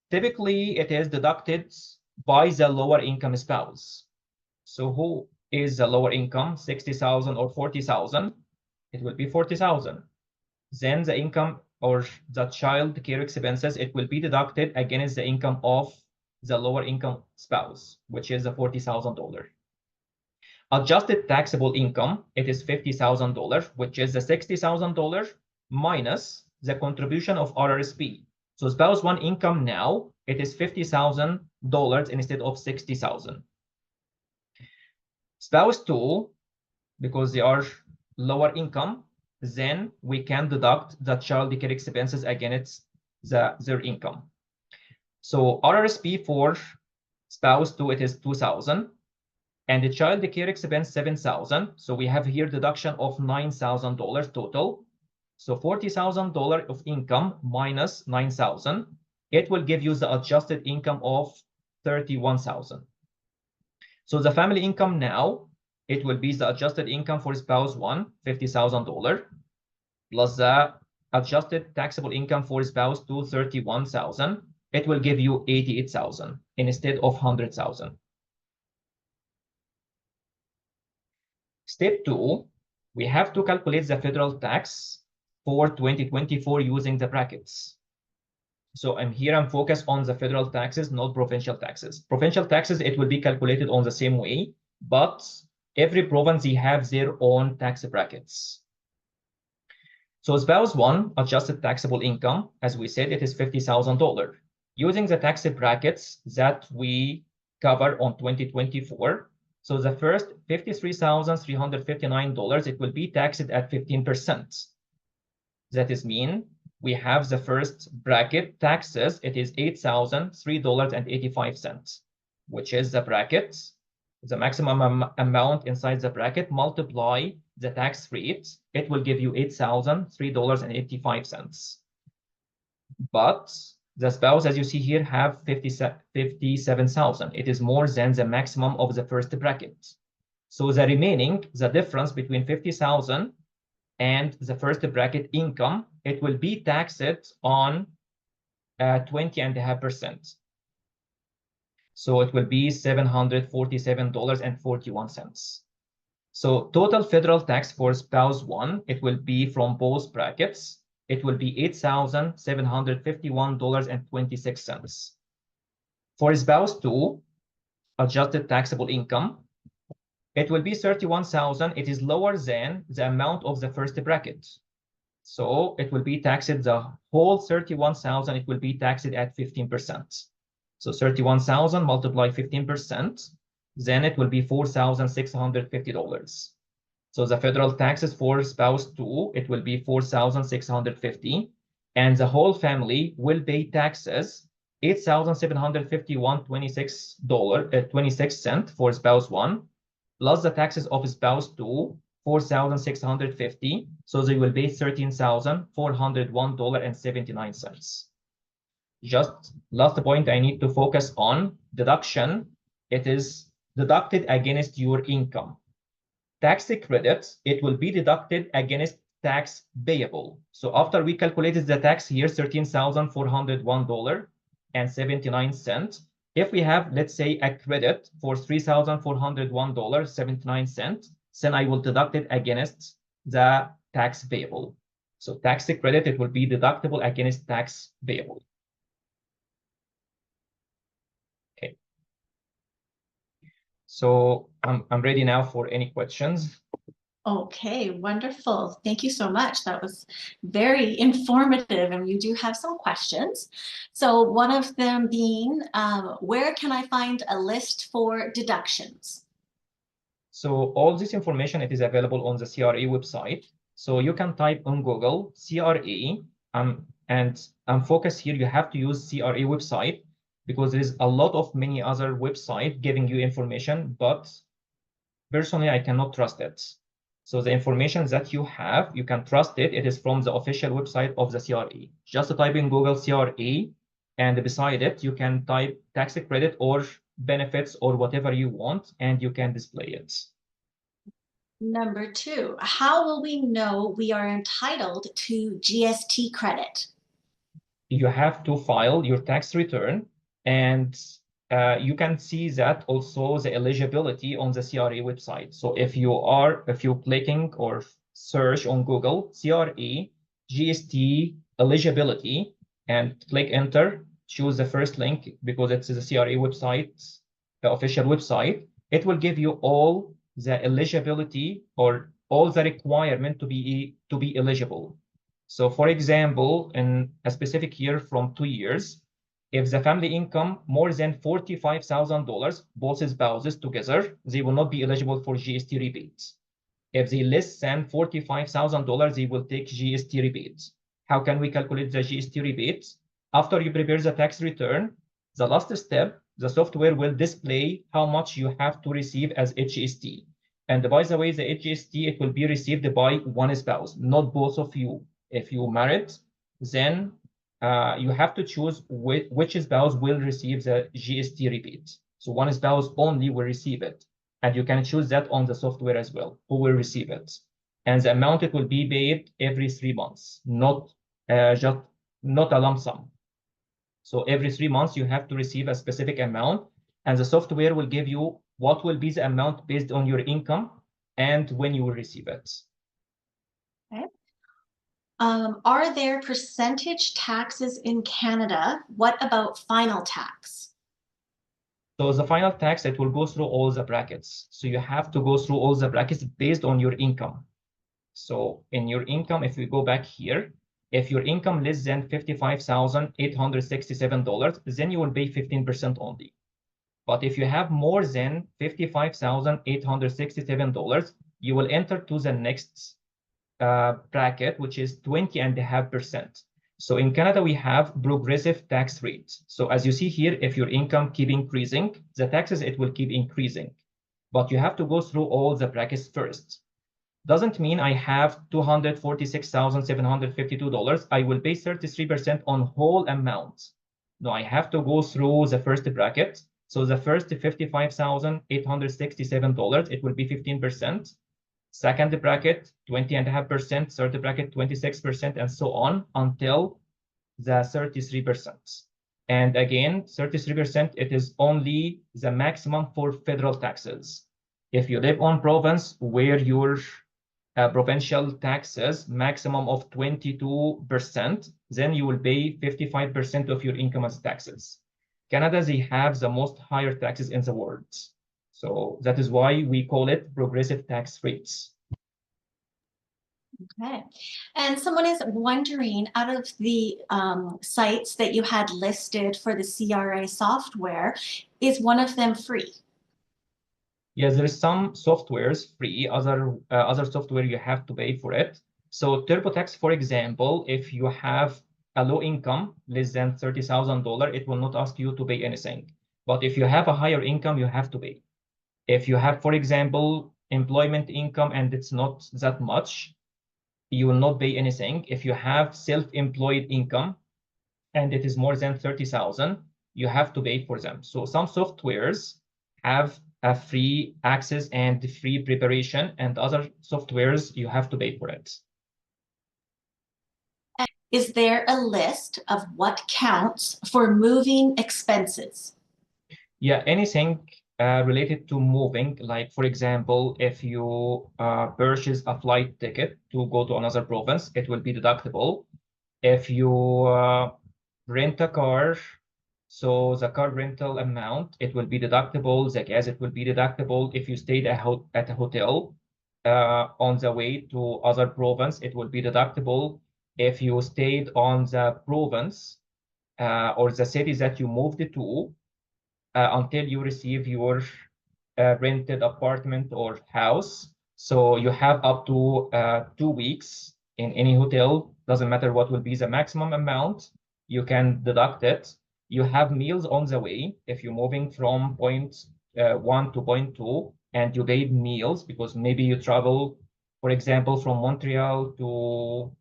typically it is deducted by the lower income spouse. So who is the lower income, 60,000 or 40,000? It will be 40,000. Then the income or the child care expenses, it will be deducted against the income of the lower income spouse, which is the $40,000. Adjusted taxable income, it is $50,000, which is the $60,000 minus the contribution of RRSP. So spouse 1 income now, it is $50,000 instead of $60,000. Spouse 2, because they are lower income, then we can deduct the child care expenses against their income. So RRSP for spouse 2, it is 2,000, and the child care expense 7,000. So we have here deduction of $9,000 total. So $40,000 of income minus 9,000, it will give you the adjusted income of 31,000. So the family income now, it will be the adjusted income for spouse 1, $50,000, plus the adjusted taxable income for spouse 2, 31,000. It will give you 88,000 instead of 100,000. Step 2, we have to calculate the federal tax for 2024 using the brackets. So I'm focused on the federal taxes, not provincial taxes. Provincial taxes, it will be calculated on the same way, but every province, they have their own tax brackets. So spouse 1, adjusted taxable income, as we said, it is $50,000. Using the tax brackets that we cover on 2024, so the first $53,359, it will be taxed at 15%. That is mean we have the first bracket taxes. It is $8,003.85, which is the bracket, the maximum amount inside the bracket, multiply the tax rate. It will give you $8,003.85. But the spouse, as you see here, have 57,000. It is more than the maximum of the first bracket. So the remaining, the difference between 50,000 and the first bracket income, it will be taxed on 20.5%. So it will be $747.41. So total federal tax for spouse one, it will be from both brackets. It will be $8,751.26. For spouse two, adjusted taxable income, it will be 31,000. It is lower than the amount of the first bracket. So it will be taxed the whole 31,000. It will be taxed at 15%. So 31,000 multiply 15%, then it will be $4,650. So the federal taxes for spouse two, it will be $4,650, and the whole family will pay taxes $8,751.26 for spouse one, plus the taxes of spouse two, $4,650. So they will pay $13,401.79. Just last point I need to focus on, deduction. It is deducted against your income. Tax credits, it will be deducted against tax payable. So after we calculated the tax here, $13,401.79. If we have, let's say, a credit for $3,401.79, then I will deduct it against the tax payable. So tax credit, it will be deductible against tax payable. Okay. So I'm ready now for any questions. Okay, wonderful. Thank you so much. That was very informative, and you do have some questions. So one of them being, where can I find a list for deductions? So all this information, it is available on the CRA website. So you can type on Google CRA, and focus here, you have to use CRA website because there is a lot of many other websites giving you information, but personally, I cannot trust it. So the information that you have, you can trust it. It is from the official website of the CRA. Just type in Google CRA, and beside it, you can type tax credit or benefits or whatever you want, and you can display it. Number two, how will we know we are entitled to GST credit? You have to file your tax return, and you can see that also the eligibility on the CRA website. So if you clicking or search on Google CRA GST eligibility and click enter, choose the first link because it's the CRA website, the official website, it will give you all the eligibility or all the requirement to be eligible. So for example, in a specific year from 2 years, if the family income more than $45,000, both spouses together, they will not be eligible for GST rebates. If they less than $45,000, they will take GST rebates. How can we calculate the GST rebates? After you prepare the tax return, the last step, the software will display how much you have to receive as HST. And by the way, the HST, it will be received by one spouse, not both of you. If you married, then you have to choose which spouse will receive the GST rebate. So one spouse only will receive it. And you can choose that on the software as well, who will receive it. And the amount, it will be paid every 3 months, not a lump sum. So every 3 months, you have to receive a specific amount, and the software will give you what will be the amount based on your income and when you will receive it. Okay. Are there percentage taxes in Canada? What about final tax? So the final tax, it will go through all the brackets. So you have to go through all the brackets based on your income. So in your income, if we go back here, if your income less than $55,867, then you will pay 15% only. But if you have more than $55,867, you will enter to the next bracket, which is 20.5%. So in Canada, we have progressive tax rates. So as you see here, if your income keep increasing, the taxes, it will keep increasing. But you have to go through all the brackets first. Doesn't mean I have $246,752. I will pay 33% on whole amount. No, I have to go through the first bracket. So the first $55,867, it will be 15%. Second bracket, 20.5%. Third bracket, 26%, and so on until the 33%. And again, 33%, it is only the maximum for federal taxes. If you live on province where your provincial taxes maximum of 22%, then you will pay 55% of your income as taxes. Canada, they have the most higher taxes in the world. So that is why we call it progressive tax rates. Okay. And someone is wondering, out of the sites that you had listed for the CRA software, is one of them free? Yes, there is some softwares free, other software you have to pay for it. So TurboTax, for example, if you have a low income, less than $30,000, it will not ask you to pay anything. But if you have a higher income, you have to pay. If you have, for example, employment income and it's not that much, you will not pay anything. If you have self-employed income and it is more than 30,000, you have to pay for them. So some softwares have a free access and free preparation, and other softwares you have to pay for it. Is there a list of what counts for moving expenses? Yeah, anything related to moving, like for example, if you purchase a flight ticket to go to another province, it will be deductible. If you rent a car, so the car rental amount, it will be deductible. The gas, it will be deductible. If you stayed at a hotel on the way to other province, it will be deductible. If you stayed on the province or the city that you moved to until you receive your rented apartment or house. So you have up to 2 weeks in any hotel, doesn't matter what will be the maximum amount, you can deduct it. You have meals on the way if you're moving from point one to point two, and you paid meals because maybe you travel, for example, from Montreal to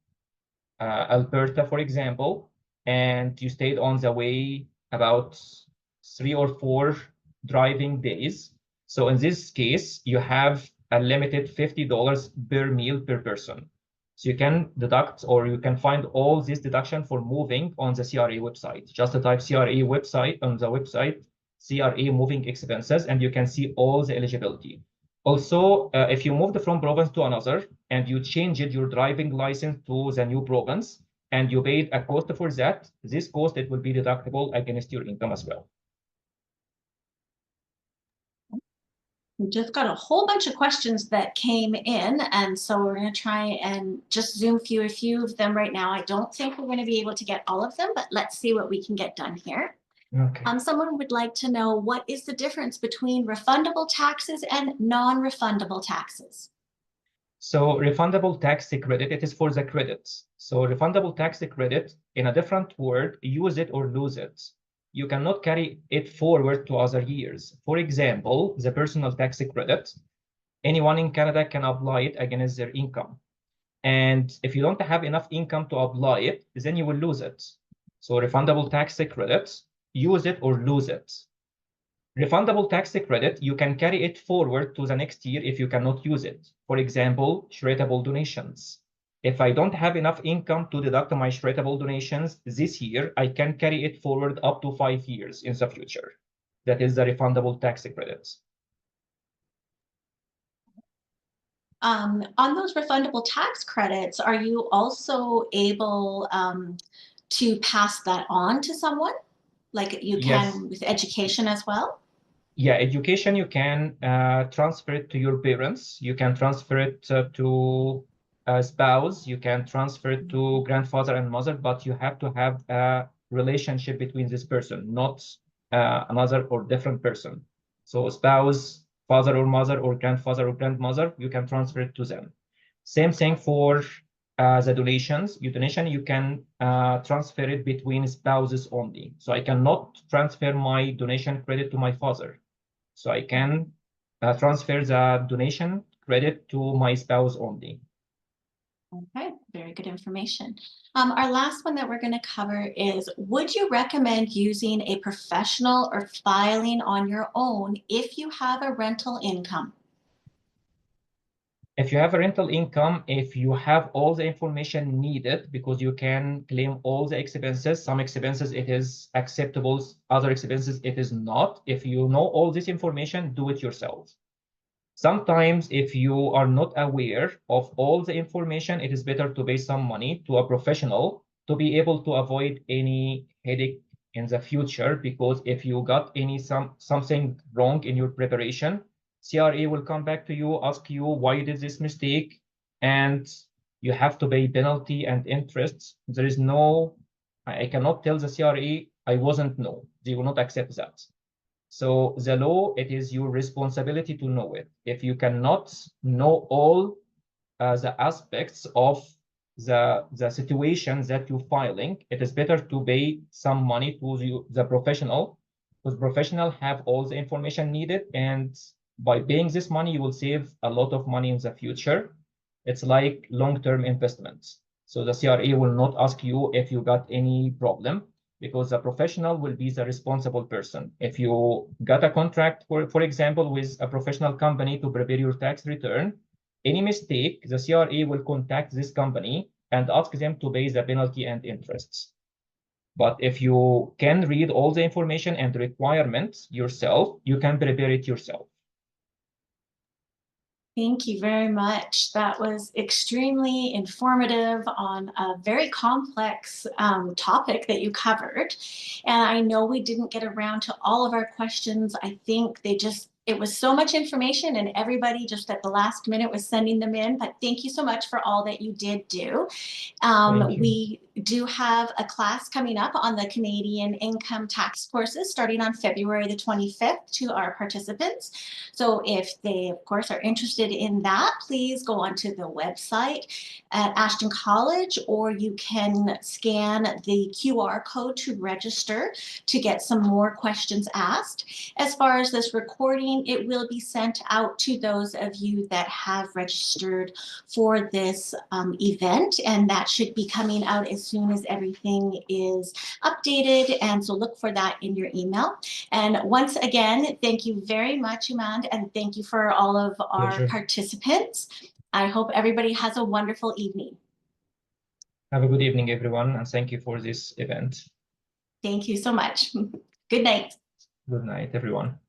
Alberta, for example, and you stayed on the way about 3 or 4 driving days. So in this case, you have a limited $50 per meal per person. So you can deduct, or you can find all this deduction for moving on the CRA website. Just type CRA website on the website, CRA moving expenses, and you can see all the eligibility. Also, if you moved from province to another and you changed your driving license to the new province and you paid a cost for that, this cost, it will be deductible against your income as well. We just got a whole bunch of questions that came in, and so we're going to try and just zoom through a few of them right now. I don't think we're going to be able to get all of them, but let's see what we can get done here. Okay. Someone would like to know, what is the difference between refundable taxes and non-refundable taxes? So refundable tax credit, it is for the credits. So refundable tax credit, in a different word, use it or lose it. You cannot carry it forward to other years. For example, the personal tax credit, anyone in Canada can apply it against their income. And if you don't have enough income to apply it, then you will lose it. So refundable tax credit, use it or lose it. Refundable tax credit, you can carry it forward to the next year if you cannot use it. For example, charitable donations. If I don't have enough income to deduct my charitable donations this year, I can carry it forward up to 5 years in the future. That is the refundable tax credits. On those refundable tax credits, are you also able to pass that on to someone, like you Yes. can with education as well? Yeah, education, you can transfer it to your parents. You can transfer it to a spouse. You can transfer it to grandfather and mother, but you have to have a relationship between this person, not another or different person. So spouse, father or mother, or grandfather or grandmother, you can transfer it to them. Same thing for the donations, your donation, you can transfer it between spouses only. So I cannot transfer my donation credit to my father. So I can transfer the donation credit to my spouse only. Okay, very good information. Our last one that we're going to cover is, would you recommend using a professional or filing on your own if you have a rental income? If you have a rental income, if you have all the information needed, because you can claim all the expenses, some expenses it is acceptable, other expenses it is not. If you know all this information, do it yourself. Sometimes, if you are not aware of all the information, it is better to pay some money to a professional to be able to avoid any headache in the future. Because if you got something wrong in your preparation, CRA will come back to you, ask you why you did this mistake, and you have to pay penalty and interest. There is no, I cannot tell the CRA I wasn't know. They will not accept that. So the law, it is your responsibility to know it. If you cannot know all the aspects of the situation that you're filing, it is better to pay some money to the professional, because professional have all the information needed. And by paying this money, you will save a lot of money in the future. It's like long-term investments. So the CRA will not ask you if you got any problem, because the professional will be the responsible person. If you got a contract, for example, with a professional company to prepare your tax return, any mistake, the CRA will contact this company and ask them to pay the penalty and interests. But if you can read all the information and requirements yourself, you can prepare it yourself. Thank you very much. That was extremely informative on a very complex topic that you covered. And I know we didn't get around to all of our questions. I think it was so much information and everybody just at the last minute was sending them in. But thank you so much for all that you did do. We do have a class coming up on the Canadian income tax courses starting on February the 25th to our participants. So if they, of course, are interested in that, please go onto the website at Ashton College, or you can scan the QR code to register to get some more questions asked. As far as this recording, it will be sent out to those of you that have registered for this event, and that should be coming out as soon as everything is updated. And so look for that in your email. And once again, thank you very much, Emad, and thank you for all of our participants. I hope everybody has a wonderful evening. Have a good evening, everyone, and thank you for this event. Thank you so much. Good night. Good night, everyone.